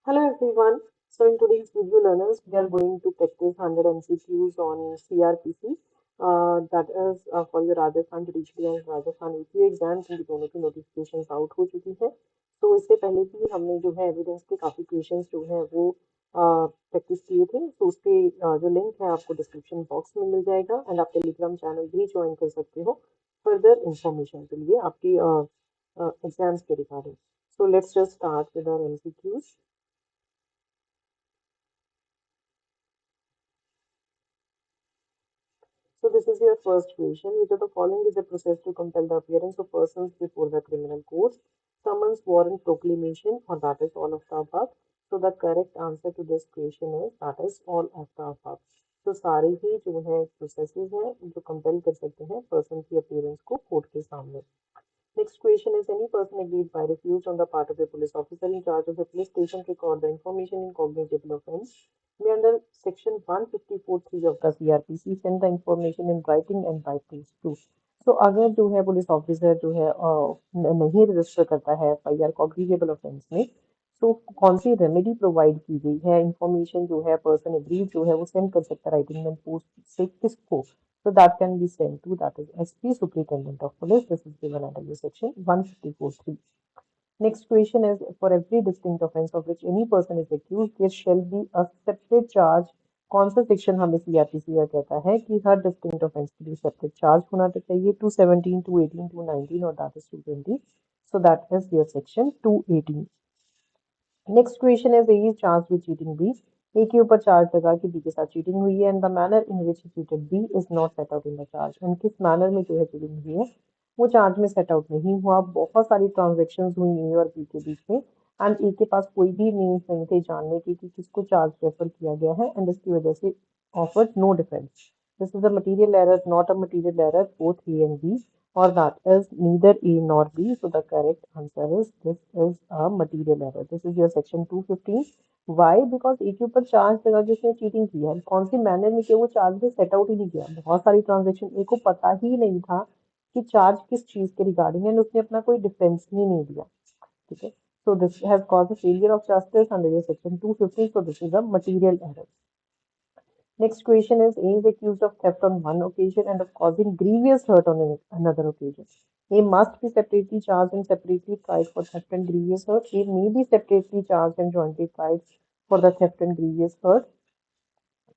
Hello everyone. So in today's video learners, we are going to practice 100 MCQs on CRPC. That is for your Rajasthan Judiciary and Rajasthan APO exams इनकी दोनों की notification out हो चुकी है। तो इससे पहले भी हमने जो है एविडेंस के काफी क्वेश्चंस जो है वो प्रैक्टिस किए थे। तो उसके जो लिंक है आपको डिस्क्रिप्शन बॉक्स में मिल जाएगा एंड आप टेलीग्राम चैनल भी ज्वाइन कर सकते हो फर्दर इंफॉर्मेशन के लिए आपकी एग्जाम्स के regarding. So let's just start with our MCQs. So this is your first question. Which of the following is a process to compel the appearance of persons before the criminal courts? Summons, warrant, proclamation, or that is all of the above? So the correct answer to this question is that is all of the above. तो सारे ही जो है processes हैं जो compel कर सकते हैं person की अपीयरेंस को कोर्ट के सामने। Next question is any person aggrieved by refused on the part of a police officer in charge of a police station to record the information in cognizable offence may under section 154(3) of the CRPC send the information in writing and by post too. तो अगर जो है police officer जो है नहीं register करता है FIR cognizable offence में, तो कौन सी रेमेडी प्रोवाइड की गई है, इंफॉर्मेशन जो है पर्सन एग्रीड जो है वो सेंड कर सकता है राइटिंग में पोस्ट से किसको? So that can be sent to that is SP Superintendent of Police. This is given under your section 154(3). Next question is for every distinct offence of which any person is accused, there shall be a separate charge. कौन सा section हमें CrPC का कहता है कि हर distinct offence के लिए separate charge होना चाहिए? 217, 218, 219 और that is 220. So that is your section 218. Next question है A is charge with cheating B. A के ऊपर चार्ज लगा कि बी के साथ चीटिंग हुई है and the manner in which cheated B is not set out in the charge. And किस मैनर में जो है चीटिंग हुई है वो चार्ज में सेट आउट नहीं हुआ। बहुत सारी ट्रांजेक्शन हुई ए और बी के बीच में एंड ए के पास कोई भी मीन्स नहीं थे जानने की कि किसको चार्ज रेफर किया गया है एंड इसकी वजह से offered no defence. This is a material error not a material error both A and B or that is neither A nor B. So the correct answer is this is a material error. This is your section 215. Why? Because A के ऊपर charge लगा जिसने cheating की है, कौन सी manner में किया वो चार्ज में सेट आउट ही नहीं किया। बहुत सारी ट्रांजेक्शन ए को पता ही नहीं था कि चार्ज किस चीज के रिगार्डिंग है, उसने अपना कोई डिफेंस ही नहीं दिया। ठीक है, so this has caused a failure of justice under your section 215. So this is a material error. Next question is A is accused of theft on one occasion and of causing grievous hurt on another occasion. A must be separately charged and separately tried for theft and grievous hurt. A may be separately charged and jointly tried for the theft and grievous hurt.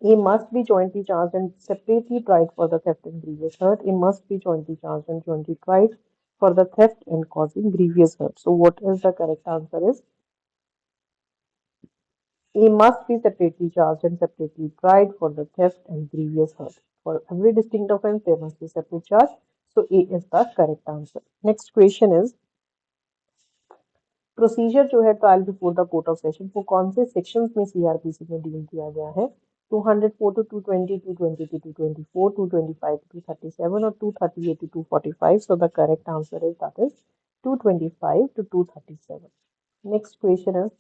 A must be jointly charged and separately tried for the theft and grievous hurt. A must be jointly charged and jointly tried for the theft and causing grievous hurt. So what is the correct answer is A must be separately charged and separately tried for the theft and grievous hurt. For every distinct offence, there must be separate charge. So A is the correct answer. Next question is procedure जो है trial before the court of session वो कौन से sections में CrPC में deal किया गया है? 204 to 220, 220 to 224, 225 to 237 और 238 to 245. So the correct answer is that is 225 to 237. Next question is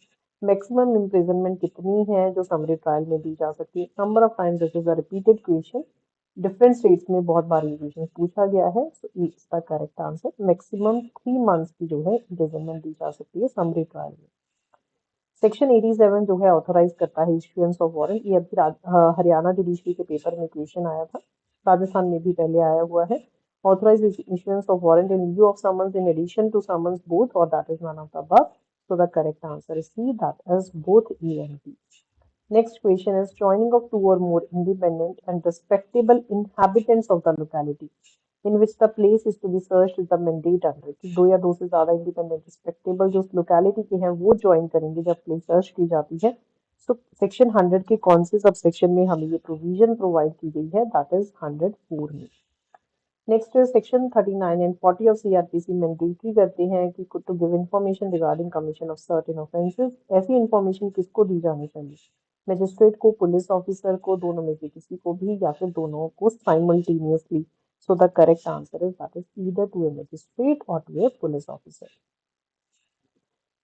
maximum imprisonment कितनी है जो समरी ट्रायल में दी जा सकती है? Number of times this is a repeated question, different states में बहुत बार ये क्वेश्चन पूछा गया है। सो इसका करेक्ट आंसर मैक्सिमम 3 मंथ्स की जो है इम्प्रिजनमेंट दी जा सकती है समरी ट्रायल में। सेक्शन 87 जो है ऑथोराइज करता है इश्यूएंस ऑफ वारंट। ये अभी हरियाणा जुडिशरी के पेपर में क्वेश्चन आया था, राजस्थान में भी पहले आया हुआ है। Authorise issuance of warrant in lieu of summons in addition to summons both और that is none of the above. So the correct answer is C, that is both A and B. Next question is joining of two or more independent and respectable inhabitants of the locality in which the place is to be searched is the mandate under कि दो या दो से ज्यादा independent respectable जो locality के हैं वो ज्वाइन करेंगे जब प्लेस सर्च की जाती है। सो सेक्शन 100 के कौन से सब सेक्शन में हमें ये प्रोविजन प्रोवाइड की गई है? दैट इज 104 में। नेक्स्ट है section 39 and 40 of CrPC mandatory करते हैं कि to give information regarding commission of certain offences. ऐसी इंफॉर्मेशन किसको दी जानी चाहिए? मजिस्ट्रेट को, पुलिस ऑफिसर को, दोनों में से किसी को भी या फिर दोनों को simultaneously? So the correct answer is that is either to a magistrate or to a police officer.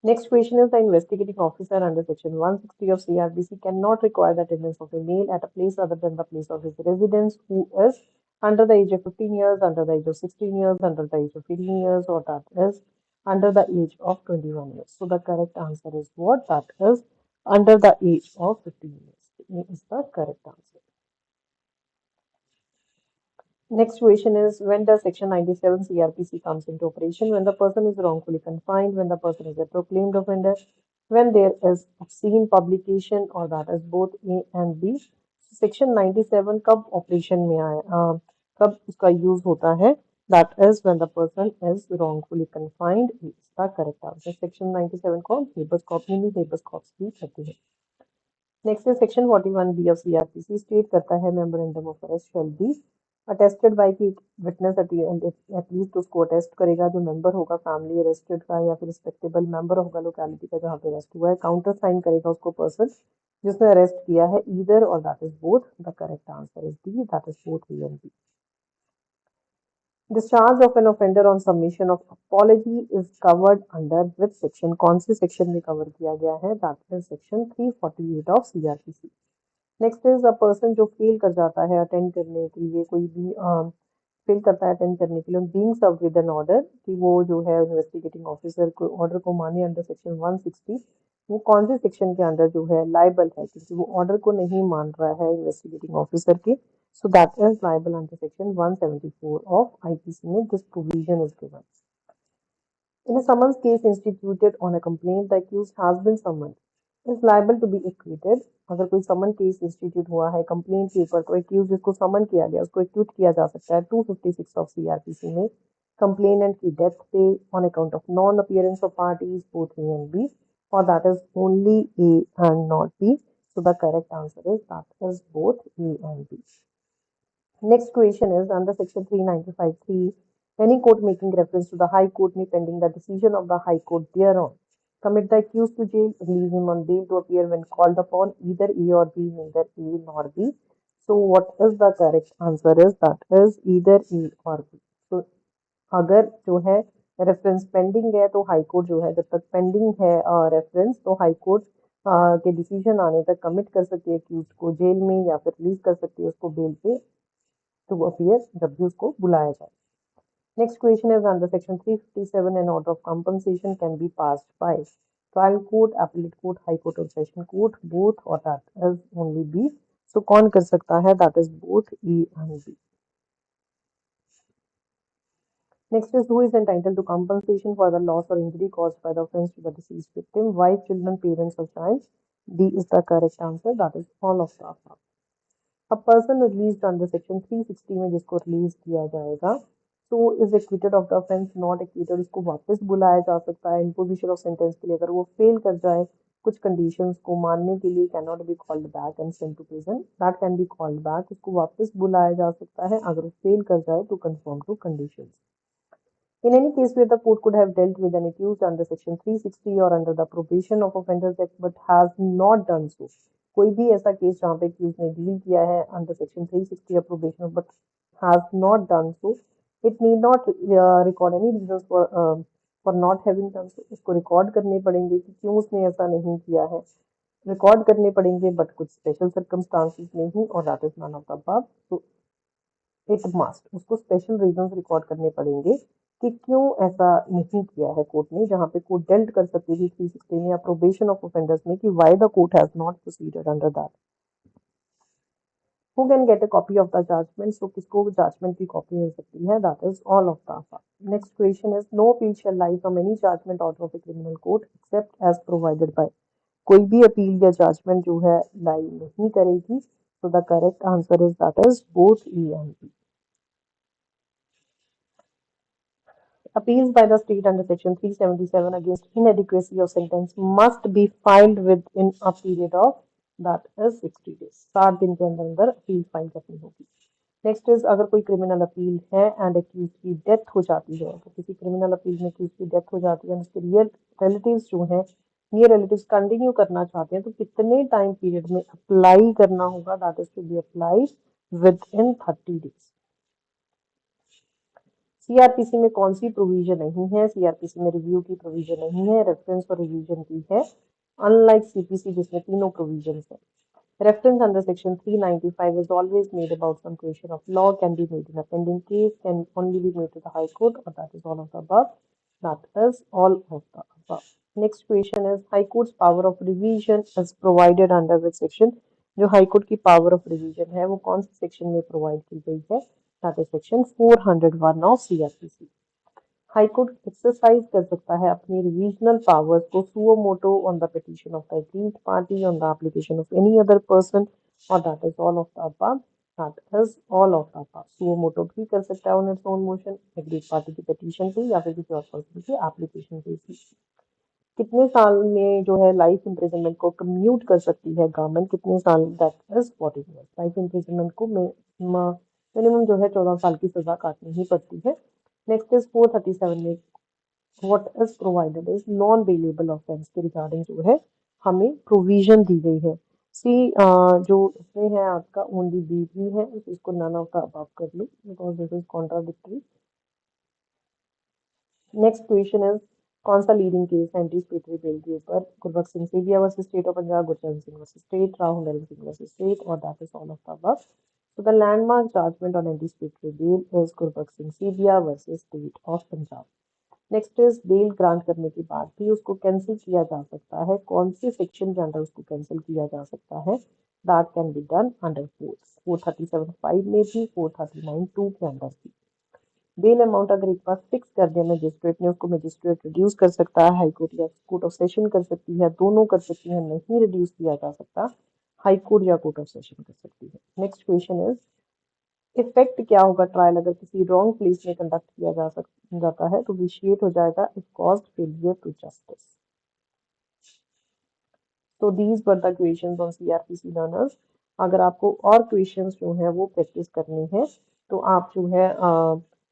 Next question is the investigating officer under section 160 of CRPC cannot require the attendance of a male at a place other than the place of his residence who is under the age of 15 years, under the age of 16 years, under the age of 18 years, or that is under the age of 21 years. So the correct answer is what? That is under the age of 15 years. A is the correct answer. Next question is, when does Section 97 CRPC comes into operation? When the person is wrongfully confined, when the person is a proclaimed offender, when there is obscene publication, or that is both A and B. Section 97 कब operation में आया, कब उसका use होता है? That is when the person is wrongfully confined. Is the correct answer. Section 97 को habeas corpus नहीं, habeas corpus भी कहते हैं. नेक्स्ट है section 41B of CrPC. State करता है memorandum of arrest shall be attested bye की विटनेस एटलीस्ट उसको अटेस्ट करेगा जो मेंबर होगा फैमिली अरेस्टेड का या फिर रिस्पेक्टेबल मेंबर होगा लोकेलिटी का जहाँ पे अरेस्ट हुआ है. काउंटर साइन करेगा उसको पर्सन जिसने अरेस्ट किया है. ईदर और that is both. The correct answer is D, that is both A and B. Discharge of an offender on submission of apology is covered under with section. कौन से section में cover किया गया है? That is section 348 of CrPC. Next is a person जो fail कर जाता है अटेंड करने के लिए, कोई भी फेल करता है अटेंड करने के लिए, being serve with an order, कि वो जो है इन्वेस्टिगेटिंग ऑफिसर को ऑर्डर को माने अंडर सेक्शन 160. वो कौन से सेक्शन के अंडर जो है लाइबल है, क्योंकि वो ऑर्डर को नहीं मान रहा है इन्वेस्टिगेटिंग ऑफिसर के. So that is liable under section 174 of IPC में this provision is given. In a summons case instituted on a complaint, the accused has been summoned is liable to be acquitted. अगर कोई समन case institute हुआ है complaint के ऊपर, तो accused जिसको समन किया गया उसको एक्यूट किया जा सकता है 256 ऑफ सीआरपीसी में कंप्लेनेंट की डेथ पे on account of non appearance of parties both A and B, और that is only A and not B. So the correct answer is that is both A and B. Next question is under section 395(3), any court making reference to the High Court may pending the decision of the High Court thereon commit the accused to jail, release him on bail to appear when called upon, either A or B, neither A nor B. So what is the correct answer is that is either A or B. So अगर जो है reference pending है तो high court जो है जब तक pending है रेफरेंस तो हाई कोर्ट के डिसीजन आने तक कमिट कर सकती है accused को जेल में या फिर रिलीज कर सकती है उसको बेल पे to appear जब भी उसको बुलाया जाए. Next question is under section 357 an order of compensation can be passed by trial court, appellate court, high court or session court, both or that is only B. So कौन कर सकता है? That is both E and B. Next is who is entitled to compensation for the loss or injury caused by the offense to the deceased victim? Wife, children, parents or child? D is the correct answer. That is all of the above. A person released under section 360 में जिसको release किया जाएगा तो is acquitted of the offence. Not acquitted उसको वापस बुलाया जा सकता है इम्पोजिशन ऑफ सेंटेंस के लिए. अगर वो फेल कर जाए कुछ कंडीशंस को मानने के लिए, can not be called back and sent to prison. That can be called back. उसको वापस बुलाया जा सकता है अगर वो फेल कर जाए to confirm to conditions. In any case where the court could have dealt with an accused under section 360 or under the probation of offenders act but has not done so. कोई भी ऐसा case जहाँ पे accused ने deal किया है under section 360 or probation but has not done so, it need not record any reasons for not having done so. उसको record करने पड़ेंगे कि क्यों उसने ऐसा नहीं किया है. रिकॉर्ड करने पड़ेंगे बट कुछ स्पेशल सर्कमस्टांसेस नहीं, और that is none of the above. तो इट मस्ट उसको स्पेशल रीजंस रिकॉर्ड करने पड़ेंगे कि क्यों ऐसा नहीं किया है कोर्ट ने, जहाँ पे कोर्ट डेल्ट कर सकती थी 360 में या प्रोबेशन ऑफ ऑफेंडर्स में कि why the court has not proceeded under that. Who can get a copy of the judgment? So किसको जजमेंट की कॉपी मिल सकती है? That is all of the above. Next question is no appeal shall lie from any judgment order of a criminal court except as provided by. कोई भी appeal या judgement जो है लाई नहीं करेगी. So the correct answer is that is both A and B. Appeals by the state under section 377 against inadequacy of sentence must be filed within a period of that is 60 days. 60 दिन के अंदर appeal file करनी होगी. Next is अगर कोई criminal appeal है and accused की death हो जाती है, तो किसी क्रिमिनल अपील में एक्यूज की डेथ हो जाती है, उसके रियल रिलेटिव्स जो हैं नियर रिलेटिव्स कंटिन्यू करना चाहते हैं, तो कितने टाइम पीरियड में अप्लाई करना होगा? That is to be apply within 30 डेज. सीआरपीसी में कौन सी प्रोविजन नहीं है? सीआरपीसी में रिव्यू की प्रोविजन नहीं है, रेफरेंस और रिवीजन की है, अनलाइक सीपीसी जिसमें तीनों प्रोविजन है. Reference under section 395 is always made about some question of law, can be made in a pending case, can only be made to the High Court, or that is all of the above. That is all of the above. Next question is high courts power of revision is provided under which section. जो high court की power of revision है वो कौन से section में provide की गई है? That is section 401 of CrPC. High court exercise कर सकता है अपनी रिवीजनल पावर्स को suo motu on the petition of the aggrieved party on the application of any other person और that is all of the above. That is all of the above. Suo motu भी कर सकता है on its own motion, aggrieved party की petition पे या फिर किसी और पर्सन की एप्लीकेशन पे भी। कितने साल में जो है लाइफ इम्प्रिजनमेंट को कम्यूट कर सकती है गवर्नमेंट? कितने साल? That is 14 years. Life imprisonment को मिनिमम जो है 14 साल की सजा काटनी ही पड़ती है। नेक्स्ट इज 437 में what is provided is non bailable offence के रिगार्डिंग जो है हमें प्रोविजन दी गई है। सी जो इसमें है आपका ओनली बीवी है, इसको नन ऑफ द अबव कर लो because this is contradictory. Next question is कौन सा लीडिंग केस है एंटीसिपेटरी बेल के ऊपर? Gurbaksh Singh Sindhia versus state of Punjab, Gurcharan Singh versus state, Rahul Narendra Singh versus state और that is all of the above. So the landmark judgment on anticipatory bail is Gurbakh Singh Sindhia versus State of Punjab. Next is bell grant करने के बाद भी उसको cancel किया जा सकता है। कौन से सेक्शन के अंडर उसको कैंसिल किया जा सकता है? That can be done under 437(5) में भी, 439(2) के अंदर भी। बेल अमाउंट अगर एक बार फिक्स कर दिया मजिस्ट्रेट ने, उसको मजिस्ट्रेट रिड्यूस कर सकता है, हाई कोर्ट या कोर्ट ऑफ सेशन कर सकती है, दोनों कर सकती है। नहीं रिड्यूस किया जा सकता, हाई कोर्ट या कोर्ट ऑफ सेशन कर सकती है। नेक्स्ट क्वेश्चन इज इफेक्ट क्या होगा ट्रायल अगर किसी रॉन्ग प्लेस में कंडक्ट किया जाता है? तो विशिएट हो जाएगा if caused failure to justice. तो these were the questions on CrPC learners. अगर आपको और क्वेश्चंस जो है वो प्रैक्टिस करनी है तो आप जो है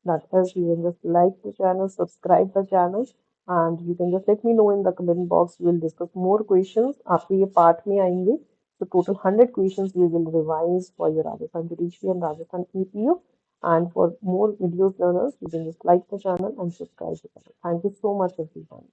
that is you can just like the channel, subscribe the channel and you can just let me know in the comment box. We will discuss more questions आपके ये पार्ट में आएंगे। So total 100 questions we will revise for your Rajasthan Judiciary and Rajasthan EPU. And for more videos learners, you can just like the channel and subscribe the channel. Thank you so much everyone.